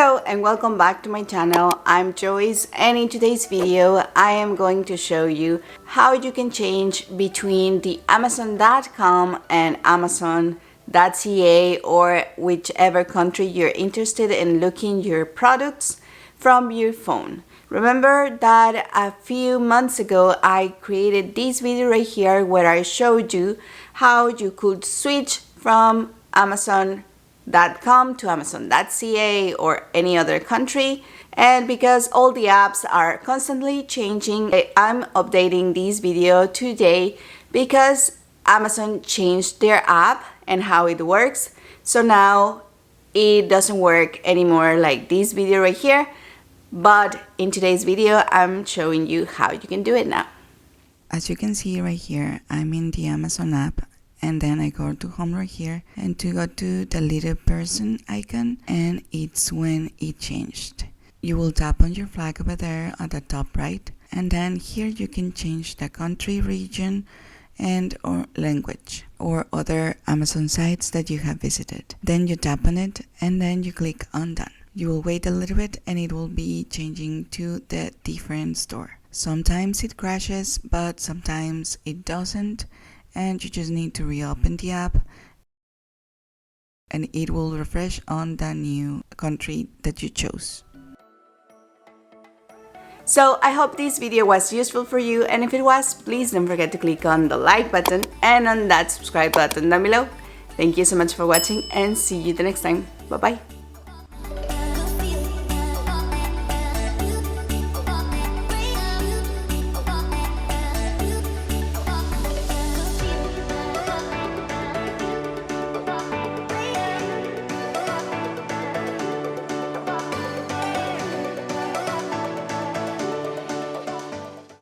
Hello and welcome back to my channel. I'm Joyce, and in today's video I am going to show you how you can change between the Amazon.com and Amazon.ca or whichever country you're interested in looking your products from your phone. Remember that a few months ago I created this video right here where I showed you how you could switch from Amazon.com to Amazon.ca or any other country, and because all the apps are constantly changing, I'm updating this video today because Amazon changed their app and how it works. So now it doesn't work anymore like this video right here, but in today's video I'm showing you how you can do it now. As you can see right here, I'm in the Amazon app, and then I go to home right here and to go to the little person icon, and it's when it changed. You will tap on your flag over there at the top right, and then here you can change the country, region, and or language or other Amazon sites that you have visited. Then you tap on it and then you click on done. You will wait a little bit and it will be changing to the different store. Sometimes it crashes, but sometimes it doesn't, and you just need to reopen the app and it will refresh on the new country that you chose. So I hope this video was useful for you, and if it was, please don't forget to click on the like button and on that subscribe button down below. Thank you so much for watching and see you the next time. Bye bye.